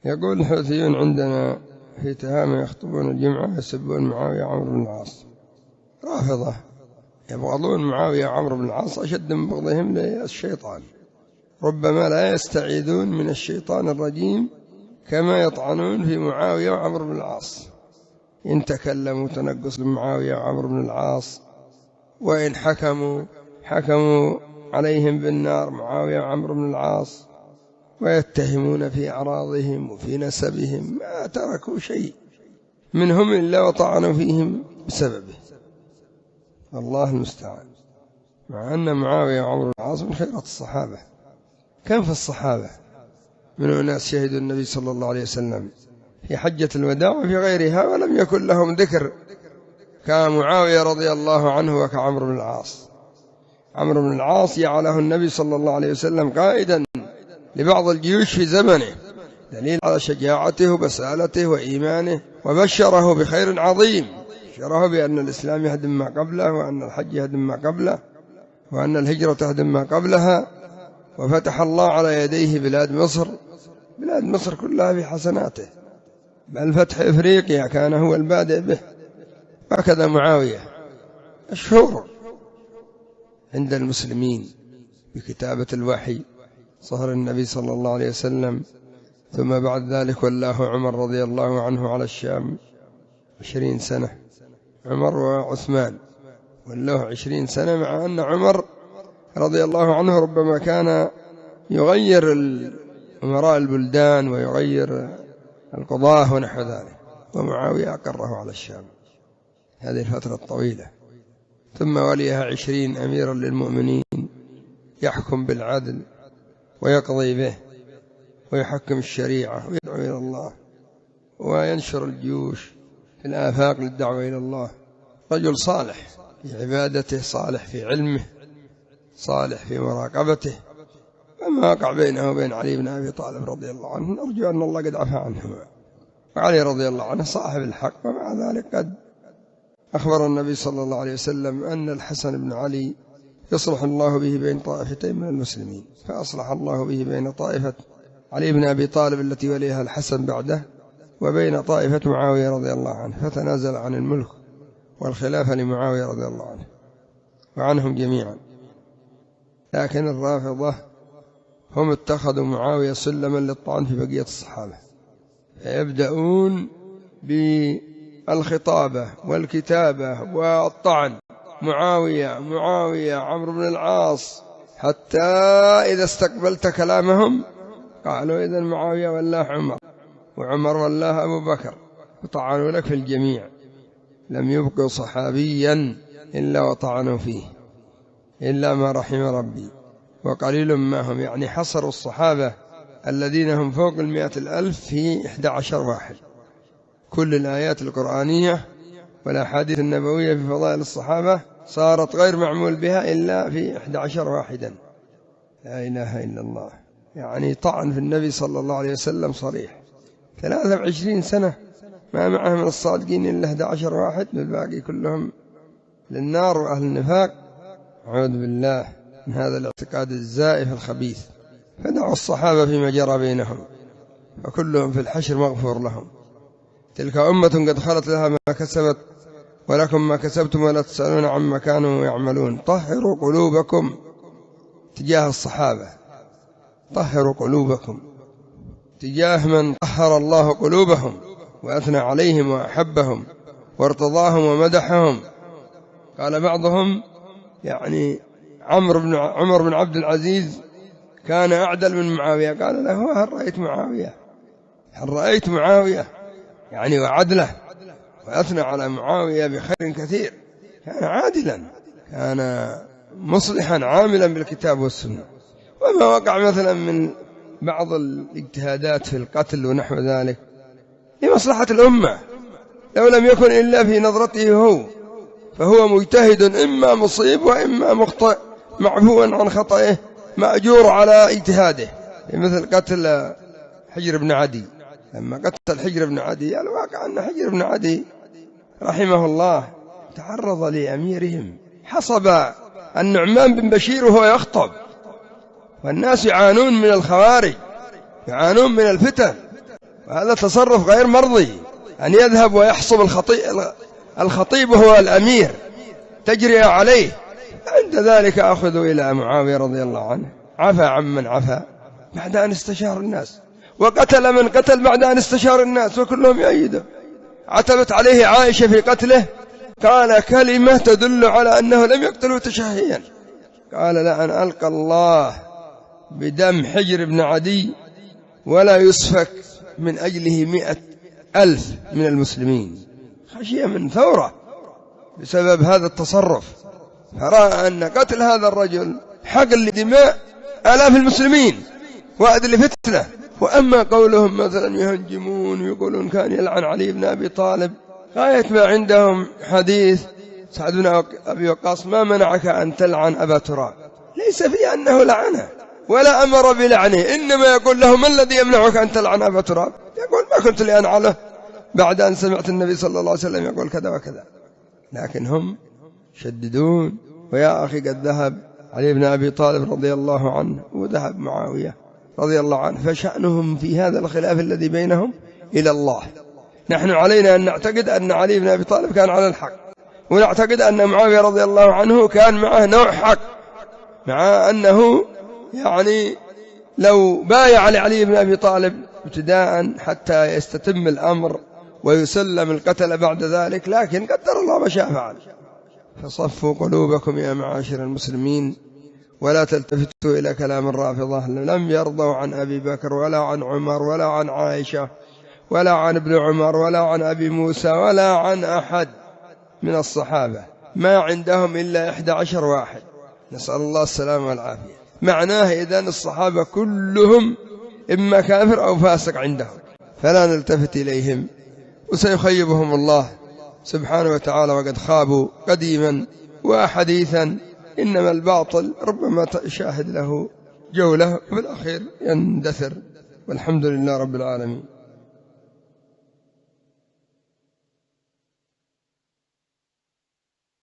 يقول الحوثيون عندنا في تهامة يخطبون الجمعة يسبون معاوية وعمرو بن العاص. رافضة يبغضون معاوية وعمرو بن العاص أشد من بغضهم للشيطان، ربما لا يستعيذون من الشيطان الرجيم كما يطعنون في معاوية وعمرو بن العاص. إن تكلموا تنقص لمعاوية وعمرو بن العاص، وإن حكموا عليهم بالنار معاوية وعمرو بن العاص، ويتهمون في أعراضهم وفي نسبهم، ما تركوا شيء منهم إلا وطعنوا فيهم بسببه. الله المستعان. مع أن معاوية وعمرو بن العاص من خيرة الصحابة. كان في الصحابة من أناس شهدوا النبي صلى الله عليه وسلم في حجة الوداع وفي غيرها ولم يكن لهم ذكر كمعاوية رضي الله عنه وكعمرو بن العاص. عمرو بن العاص جعله النبي صلى الله عليه وسلم قائدا لبعض الجيوش في زمنه، دليل على شجاعته وبسالته وإيمانه، وبشره بخير عظيم، بشره بأن الإسلام يهدم ما قبله، وأن الحج يهدم ما قبله، وأن الهجرة تهدم ما قبلها، وفتح الله على يديه بلاد مصر كلها بحسناته، بل فتح إفريقيا كان هو البادئ به. هكذا معاوية مشهور عند المسلمين بكتابة الوحي، صهر النبي صلى الله عليه وسلم، ثم بعد ذلك ولاه عمر رضي الله عنه على الشام 20 سنة، عمر وعثمان ولاه 20 سنة، مع أن عمر رضي الله عنه ربما كان يغير أمراء البلدان ويغير القضاة ونحو ذلك، ومعاوية أقره على الشام هذه الفترة الطويلة. ثم وليها 20 أميرا للمؤمنين، يحكم بالعدل ويقضي به ويحكم الشريعة ويدعو إلى الله وينشر الجيوش في الآفاق للدعوة إلى الله. رجل صالح في عبادته، صالح في علمه، صالح في مراقبته. فما وقع بينه وبين علي بن أبي طالب رضي الله عنه نرجو أن الله قد عفى عنهما، وعلي رضي الله عنه صاحب الحق، ومع ذلك قد أخبر النبي صلى الله عليه وسلم أن الحسن بن علي يصلح الله به بين طائفتين من المسلمين، فأصلح الله به بين طائفة علي بن أبي طالب التي وليها الحسن بعده، وبين طائفة معاوية رضي الله عنه، فتنازل عن الملك والخلافة لمعاوية رضي الله عنه وعنهم جميعا. لكن الرافضة هم اتخذوا معاوية سلما للطعن في بقية الصحابة، فيبدأون بالخطابة والكتابة والطعن، معاوية عمرو بن العاص، حتى إذا استقبلت كلامهم قالوا إذن معاوية والله عمر، وعمر والله أبو بكر، وطعنوا لك في الجميع، لم يبقوا صحابيا إلا وطعنوا فيه إلا ما رحم ربي، وقليل ما هم، يعني حصروا الصحابة الذين هم فوق 100,000 في 11 واحد. كل الآيات القرآنية والأحاديث النبوية في فضائل الصحابة صارت غير معمول بها إلا في 11 واحدا. لا إله إلا الله. يعني طعن في النبي صلى الله عليه وسلم صريح. 23 سنة ما معه من الصادقين إلا 11 واحد، والباقي كلهم للنار وأهل النفاق. أعوذ بالله من هذا الاعتقاد الزائف الخبيث. فدعوا الصحابة فيما جرى بينهم، وكلهم في الحشر مغفور لهم. تلك أمة قد خلت لها ما كسبت ولكم ما كسبتم ولا تسألون عما كانوا يعملون. طهروا قلوبكم تجاه الصحابة، طهروا قلوبكم تجاه من طهر الله قلوبهم وأثنى عليهم وأحبهم وارتضاهم ومدحهم. قال بعضهم يعني عمر بن عبد العزيز كان أعدل من معاوية، قال له هل رأيت معاوية يعني وعدله، وأثنى على معاوية بخير كثير. كان عادلا، كان مصلحا عاملا بالكتاب والسنة. وما وقع مثلا من بعض الاجتهادات في القتل ونحو ذلك لمصلحة الأمة، لو لم يكن إلا في نظرته هو، فهو مجتهد إما مصيب وإما مخطئ، معفو عن خطئه، مأجور على اجتهاده. مثل قتل حجر بن عدي، لما قتل حجر بن عدي الواقع أن حجر بن عدي رحمه الله تعرض لأميرهم، حصب النعمان بن بشير وهو يخطب، والناس يعانون من الخوارج، يعانون من الفتن، وهذا تصرف غير مرضي، أن يذهب ويحصب الخطيب وهو الأمير تجري عليه. عند ذلك أخذوا إلى معاوية رضي الله عنه، عفى عمن عفى بعد أن استشار الناس، وقتل من قتل بعد أن استشار الناس وكلهم يؤيده. عتبت عليه عائشة في قتله، قال كلمة تدل على أنه لم يقتله تشهيا، قال لأن ألقى الله بدم حجر بن عدي ولا يسفك من أجله 100,000 من المسلمين، خشية من ثورة بسبب هذا التصرف، فرأى أن قتل هذا الرجل حقن لدماء آلاف المسلمين وأدل فتنة. وأما قولهم مثلا يهنجمون ويقولون كان يلعن علي بن أبي طالب، غاية ما عندهم حديث سعد بن أبي وقاص ما منعك أن تلعن أبا تراب، ليس في أنه لعنه ولا أمر بلعنه، إنما يقول له ما الذي يمنعك أن تلعن أبا تراب؟ يقول ما كنت لأنعله بعد أن سمعت النبي صلى الله عليه وسلم يقول كذا وكذا. لكن هم شددون. ويا أخي قد ذهب علي بن أبي طالب رضي الله عنه وذهب معاوية رضي الله عنه، فشأنهم في هذا الخلاف الذي بينهم إلى الله. نحن علينا أن نعتقد أن علي بن أبي طالب كان على الحق، ونعتقد أن معاوية رضي الله عنه كان معه نوع حق، مع أنه يعني لو بايع لعلي بن أبي طالب ابتداء حتى يستتم الأمر ويسلم القتل بعد ذلك، لكن قدر الله ما شاء فعل. فصفوا قلوبكم يا معاشر المسلمين، ولا تلتفتوا إلى كلام الرافضة، لم يرضوا عن أبي بكر ولا عن عمر ولا عن عائشة ولا عن ابن عمر ولا عن أبي موسى ولا عن أحد من الصحابة، ما عندهم إلا 11 واحد، نسأل الله السلامة والعافية. معناه إذن الصحابة كلهم إما كافر أو فاسق عندهم، فلا نلتفت إليهم وسيخيبهم الله سبحانه وتعالى، وقد خابوا قديما وحديثا. إنما الباطل ربما تشاهد له جولة وفي الأخير يندثر، والحمد لله رب العالمين.